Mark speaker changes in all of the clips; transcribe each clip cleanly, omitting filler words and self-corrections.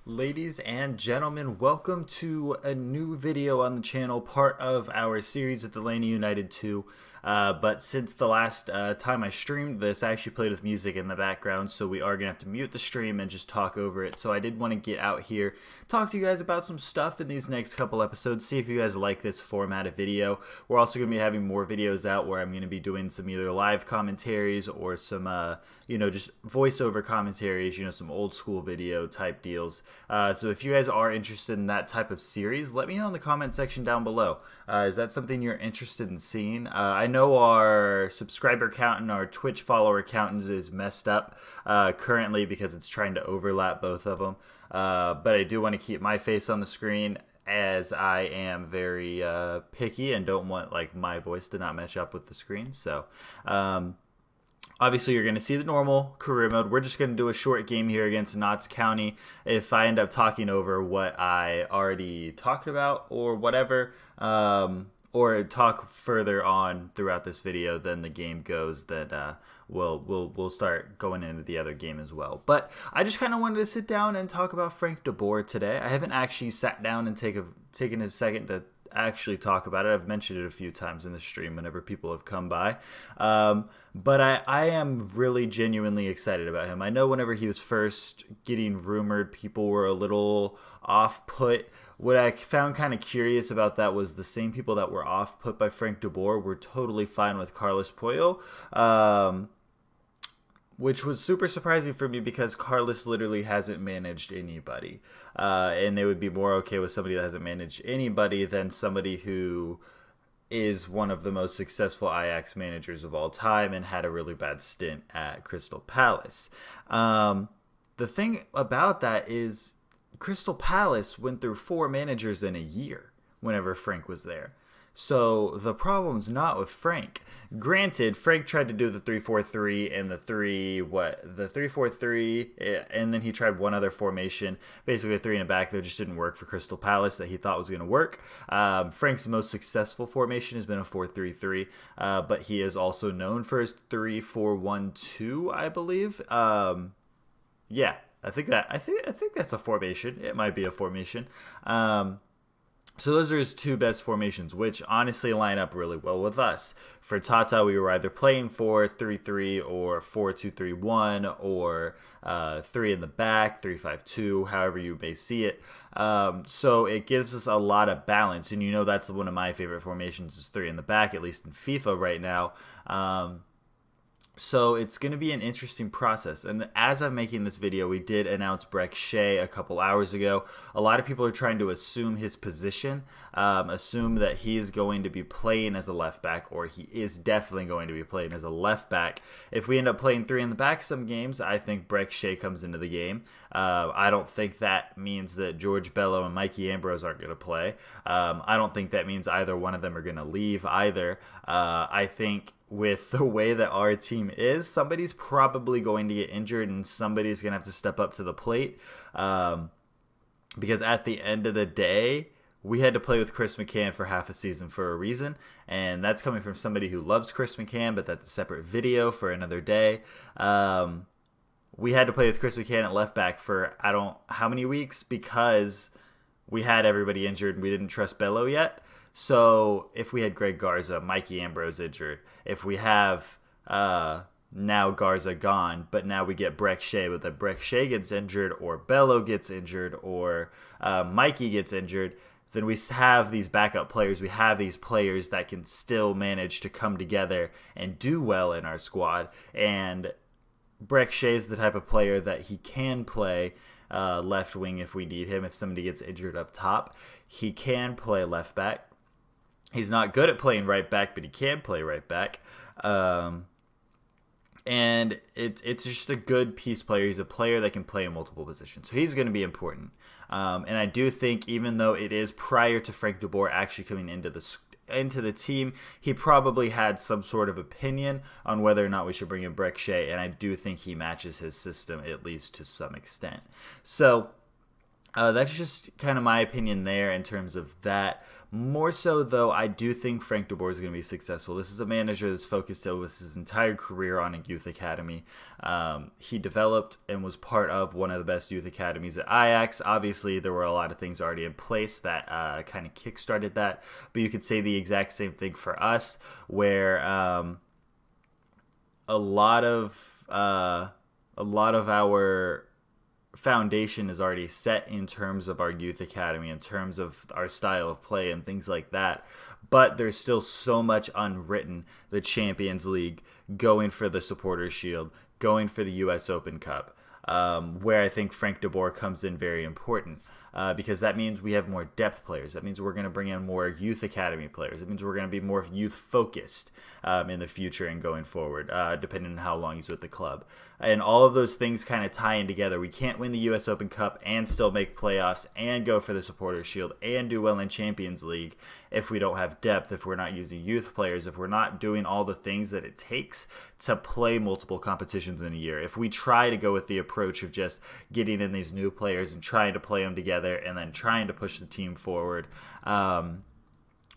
Speaker 1: Ladies and gentlemen, welcome to a new video on the channel, part of our series with Atlanta United 2. But since the last time I streamed this, I actually played with music in the background, so we are going to have to mute the stream and just talk over it. So I did want to get out here, talk to you guys about some stuff in these next couple episodes, see if you guys like this format of video. We're also going to be having more videos out where I'm going to be doing some either live commentaries or some, just voiceover commentaries, some old school video type deals. So if you guys are interested in that type of series, let me know in the comment section down below. Is that something you're interested in seeing? I know our subscriber count and our Twitch follower count is messed up currently because it's trying to overlap both of them. But I do want to keep my face on the screen, as I am very picky and don't want my voice to not match up with the screen. So obviously, you're going to see the normal career mode. We're just going to do a short game here against Notts County. If I end up talking over what I already talked about or whatever, or talk further on throughout this video than the game goes, then we'll start going into the other game as well. But I just kind of wanted to sit down and talk about Frank de Boer today. I haven't actually sat down and taken a second to actually talk about it. I've mentioned it a few times in the stream whenever people have come by. But I am really genuinely excited about him. I know whenever he was first getting rumored, people were a little off-put. What I found kind of curious about that was the same people that were off-put by Frank de Boer were totally fine with Carlos Puyo. Which was super surprising for me because Carlos literally hasn't managed anybody. And they would be more okay with somebody that hasn't managed anybody than somebody who is one of the most successful Ajax managers of all time and had a really bad stint at Crystal Palace. The thing about that is Crystal Palace went through 4 managers in a year whenever Frank was there. So the problem's not with Frank. Granted, Frank tried to do the 3-4-3 and the 3-4-3, and then he tried one other formation, basically a 3 in the back that just didn't work for Crystal Palace that he thought was going to work. Frank's most successful formation has been a 4-3-3, but he is also known for his 3-4-1-2, I believe. Yeah, I think that's a formation. It might be a formation. So those are his 2 best formations, which honestly line up really well with us. For Tata, we were either playing 4-3-3 or 4-2-3-1 or 3 in the back, 3-5-2, however you may see it. So it gives us a lot of balance, and that's one of my favorite formations is 3 in the back, at least in FIFA right now. So it's going to be an interesting process. And as I'm making this video, we did announce BREK a couple hours ago. A lot of people are trying to assume his position, assume that he is going to be playing as a left back, or he is definitely going to be playing as a left back. If we end up playing 3 in the back some games, I think BREK comes into the game. I don't think that means that George Bello and Mikey Ambrose aren't going to play. I don't think that means either one of them are going to leave either. I think with the way that our team is, somebody's probably going to get injured and somebody's going to have to step up to the plate. Because at the end of the day, we had to play with Chris McCann for half a season for a reason. And that's coming from somebody who loves Chris McCann, but that's a separate video for another day. We had to play with Chris McCann at left back for how many weeks, because we had everybody injured and we didn't trust Bello yet. So if we had Greg Garza, Mikey Ambrose injured, if we have now Garza gone, but now we get BREK, but then BREK gets injured, or Bello gets injured, or Mikey gets injured, then we have these backup players. We have these players that can still manage to come together and do well in our squad. And BREK is the type of player that he can play left wing if we need him. If somebody gets injured up top, he can play left back. He's not good at playing right back, but he can play right back. And it's just a good piece player. He's a player that can play in multiple positions. So he's going to be important. And I do think, even though it is prior to Frank de Boer actually coming into the team, he probably had some sort of opinion on whether or not we should bring in BREK, and I do think he matches his system, at least to some extent. So That's just kind of my opinion there in terms of that. More so, though, I do think Frank de Boer is going to be successful. This is a manager that's focused over his entire career on a youth academy. He developed and was part of one of the best youth academies at Ajax. Obviously, there were a lot of things already in place that kind of kickstarted that. But you could say the exact same thing for us, where a lot of our foundation is already set in terms of our youth academy, in terms of our style of play and things like that. But there's still so much unwritten. The Champions League, going for the Supporters Shield, going for the US Open Cup, where I think Frank de Boer comes in very important. Because that means we have more depth players. That means we're going to bring in more youth academy players. It means we're going to be more youth focused in the future and going forward, depending on how long he's with the club. And all of those things kind of tie in together. We can't win the US Open Cup and still make playoffs and go for the Supporters Shield and do well in Champions League if we don't have depth, if we're not using youth players, if we're not doing all the things that it takes to play multiple competitions in a year. If we try to go with the approach of just getting in these new players and trying to play them together and then trying to push the team forward,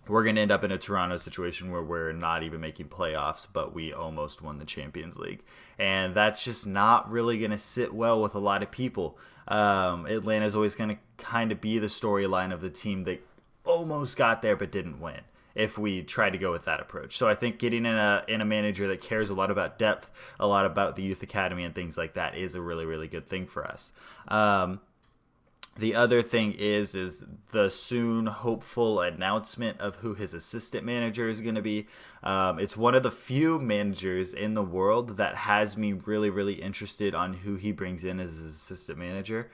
Speaker 1: we're going to end up in a Toronto situation where we're not even making playoffs, but we almost won the Champions League. And that's just not really going to sit well with a lot of people. Atlanta's always going to kind of be the storyline of the team that almost got there but didn't win, if we try to go with that approach. So I think getting in a manager that cares a lot about depth, a lot about the youth academy and things like that is a really, really good thing for us. The other thing is the soon hopeful announcement of who his assistant manager is going to be. It's one of the few managers in the world that has me really, really interested on who he brings in as his assistant manager.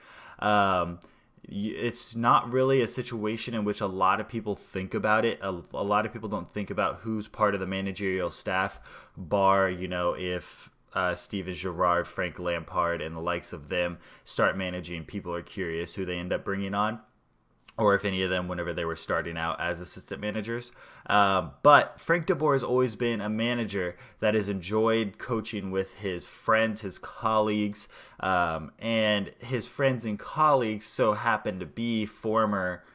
Speaker 1: It's not really a situation in which a lot of people think about it. A lot of people don't think about who's part of the managerial staff, bar, if Steven Gerrard, Frank Lampard, and the likes of them start managing, people are curious who they end up bringing on, or if any of them whenever they were starting out as assistant managers. But Frank de Boer has always been a manager that has enjoyed coaching with his friends, his colleagues, and his friends and colleagues so happen to be former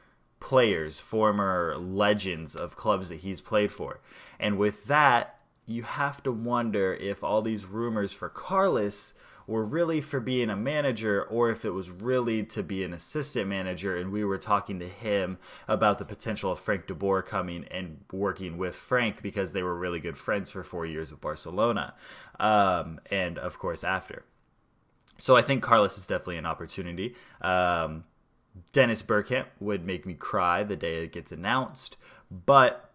Speaker 1: players, former legends of clubs that he's played for. And with that, you have to wonder if all these rumors for Carlos were really for being a manager, or if it was really to be an assistant manager, and we were talking to him about the potential of Frank de Boer coming and working with Frank because they were really good friends for 4 years with Barcelona, and of course after. So I think Carlos is definitely an opportunity. Dennis Bergkamp would make me cry the day it gets announced, but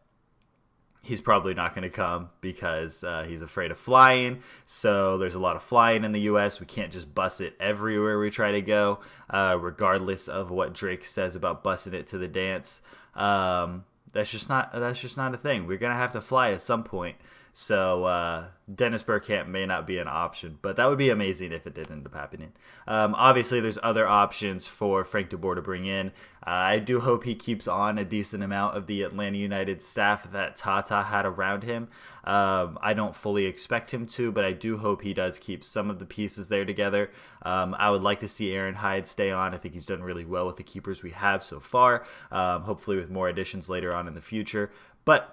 Speaker 1: he's probably not going to come because he's afraid of flying. So there's a lot of flying in the U.S. We can't just bus it everywhere we try to go, regardless of what Drake says about bussing it to the dance. That's just not a thing. We're going to have to fly at some point. So Dennis Bergkamp may not be an option, but that would be amazing if it did end up happening. Obviously, there's other options for Frank de Boer to bring in. I do hope he keeps on a decent amount of the Atlanta United staff that Tata had around him. I don't fully expect him to, but I do hope he does keep some of the pieces there together. I would like to see Aaron Hyde stay on. I think he's done really well with the keepers we have so far, hopefully with more additions later on in the future. But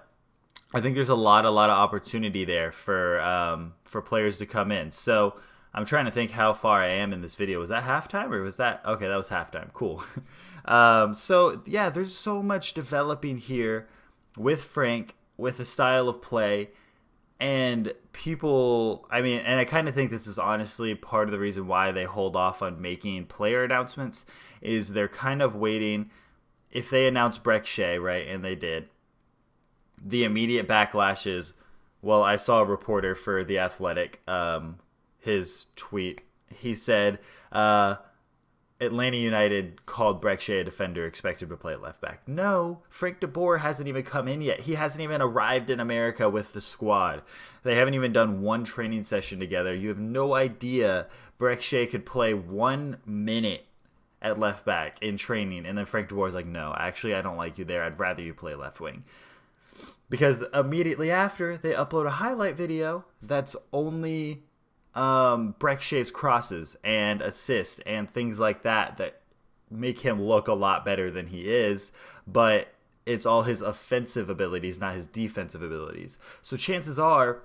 Speaker 1: I think there's a lot of opportunity there for players to come in. So I'm trying to think how far I am in this video. Was that halftime or was that? Okay, that was halftime. Cool. So yeah, there's so much developing here with Frank, with a style of play, and people, and I kind of think this is honestly part of the reason why they hold off on making player announcements, is they're kind of waiting. If they announce BREK, right, and they did, the immediate backlash is, well, I saw a reporter for The Athletic, his tweet, he said, Atlanta United called BREK a defender expected to play at left back. No, Frank de Boer hasn't even come in yet. He hasn't even arrived in America with the squad. They haven't even done one training session together. You have no idea BREK could play 1 minute at left back in training, and then Frank de Boer's like, no, actually I don't like you there. I'd rather you play left wing. Because immediately after, they upload a highlight video that's only BREK's crosses and assists and things like that make him look a lot better than he is, but it's all his offensive abilities, not his defensive abilities. So chances are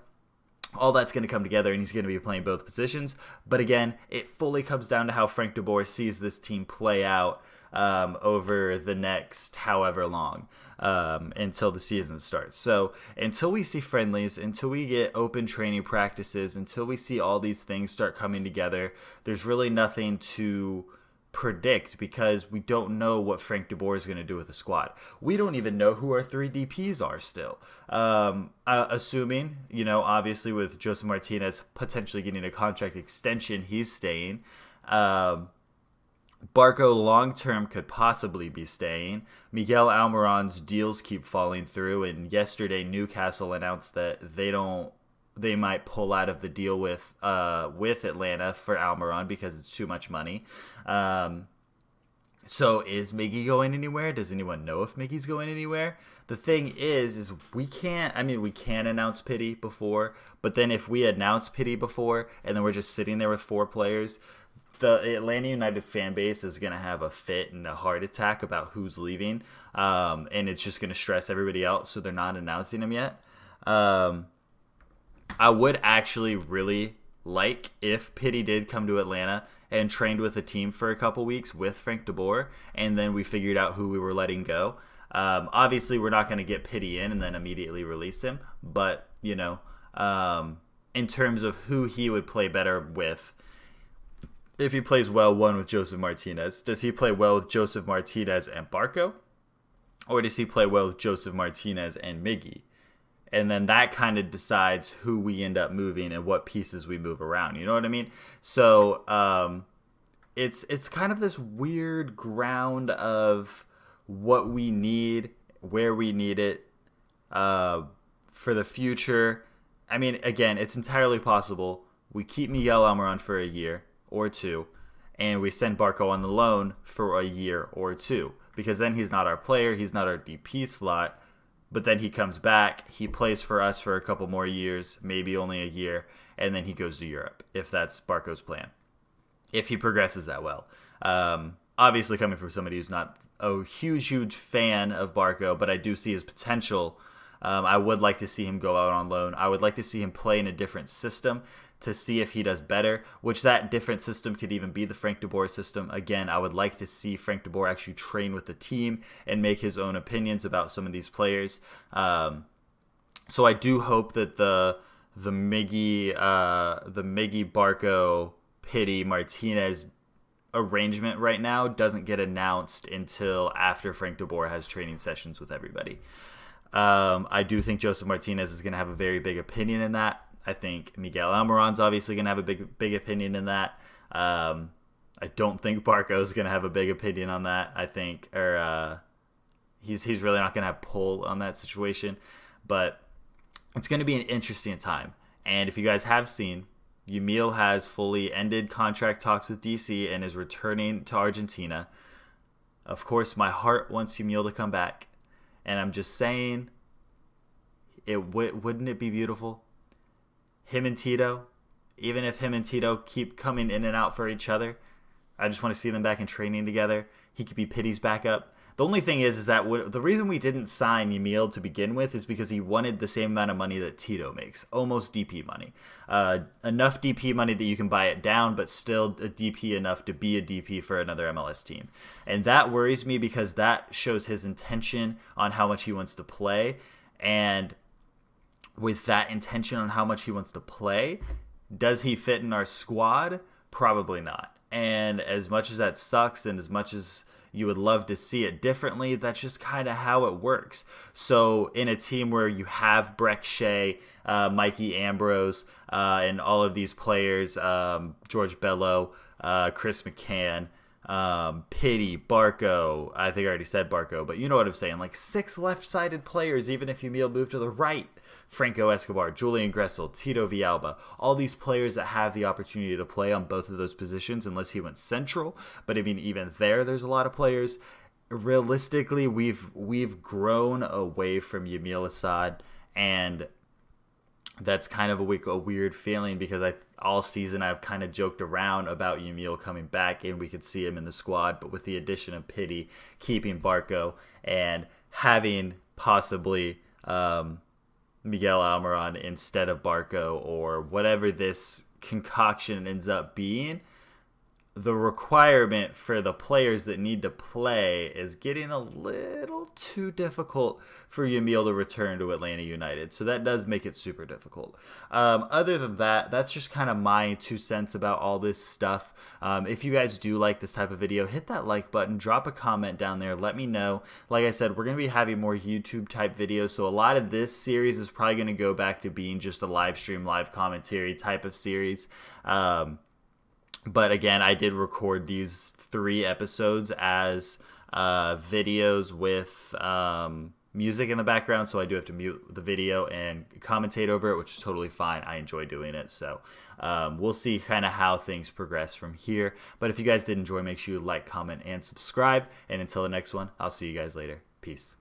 Speaker 1: all that's going to come together and he's going to be playing both positions. But again, it fully comes down to how Frank de Boer sees this team play out over the next however long until the season starts. So until we see friendlies, until we get open training practices, until we see all these things start coming together, there's really nothing to predict because we don't know what Frank de Boer is going to do with the squad. We don't even know who our 3 DPs are still. Assuming, obviously with Joseph Martinez potentially getting a contract extension, he's staying. Barco long-term could possibly be staying. Miguel Almiron's deals keep falling through, and yesterday Newcastle announced that they might pull out of the deal with Atlanta for Almiron because it's too much money. So is Miggy going anywhere? Does anyone know if Miggy's going anywhere? The thing is we can announce Pity before, but then if we announce Pity before and then we're just sitting there with 4 players, the Atlanta United fan base is going to have a fit and a heart attack about who's leaving, and it's just going to stress everybody else, so they're not announcing him yet. I would actually really like if Pity did come to Atlanta and trained with the team for a couple weeks with Frank de Boer, and then we figured out who we were letting go. Obviously, we're not going to get Pity in and then immediately release him, but, in terms of who he would play better with, if he plays well, one with Joseph Martinez, does he play well with Joseph Martinez and Barco? Or does he play well with Joseph Martinez and Miggy? And then that kind of decides who we end up moving and what pieces we move around. You know what I mean? So it's kind of this weird ground of what we need, where we need it for the future. I mean, again, it's entirely possible we keep Miguel Almiron for a year or 2, and we send Barco on the loan for a year or 2, because then he's not our player, he's not our DP slot, but then he comes back, he plays for us for a couple more years, maybe only a year, and then he goes to Europe, if that's Barco's plan, if he progresses that well. Obviously coming from somebody who's not a huge fan of Barco, but I do see his potential. I would like to see him go out on loan. I would like to see him play in a different system to see if he does better, which that different system could even be the Frank de Boer system. Again, I would like to see Frank de Boer actually train with the team and make his own opinions about some of these players. So I do hope that the Miggy Barco Pity Martinez arrangement right now doesn't get announced until after Frank de Boer has training sessions with everybody. I do think Joseph Martinez is going to have a very big opinion in that. I think Miguel Almiron's obviously going to have a big opinion in that. I don't think Barco's going to have a big opinion on that. I think, he's really not going to have pull on that situation. But it's going to be an interesting time. And if you guys have seen, Yamil has fully ended contract talks with DC and is returning to Argentina. Of course, my heart wants Yamil to come back. And I'm just saying, wouldn't it be beautiful? Him and Tito, even if him and Tito keep coming in and out for each other, I just want to see them back in training together. He could be Pity's backup. The only thing is that the reason we didn't sign Yamil to begin with is because he wanted the same amount of money that Tito makes, almost DP money. Enough DP money that you can buy it down, but still a DP enough to be a DP for another MLS team. And that worries me because that shows his intention on how much he wants to play. And with that intention on how much he wants to play, does he fit in our squad? Probably not. And as much as that sucks and as much as you would love to see it differently, that's just kind of how it works. So in a team where you have BREK, Shea, Mikey Ambrose, and all of these players, George Bello, Chris McCann, Pity, Barco, I think I already said Barco, but you know what I'm saying, like 6 left-sided players, even if Yamil moved to the right. Franco Escobar, Julian Gressel, Tito Villalba, all these players that have the opportunity to play on both of those positions unless he went central. But I mean, even there's a lot of players. Realistically, we've grown away from Yamil Asad, and that's kind of a weird feeling because all season I've kind of joked around about Yamil coming back and we could see him in the squad, but with the addition of Pity, keeping Barco, and having possibly Miguel Almiron instead of Barco, or whatever this concoction ends up being, the requirement for the players that need to play is getting a little too difficult for Yamil to return to Atlanta United. So that does make it super difficult. Other than that, that's just kind of my 2 cents about all this stuff. If you guys do like this type of video, hit that like button, drop a comment down there, let me know. Like I said, we're going to be having more YouTube type videos. So a lot of this series is probably going to go back to being just a live stream, live commentary type of series. But again, I did record these 3 episodes as videos with music in the background, so I do have to mute the video and commentate over it, which is totally fine. I enjoy doing it, so we'll see kind of how things progress from here. But if you guys did enjoy, make sure you like, comment, and subscribe. And until the next one, I'll see you guys later. Peace.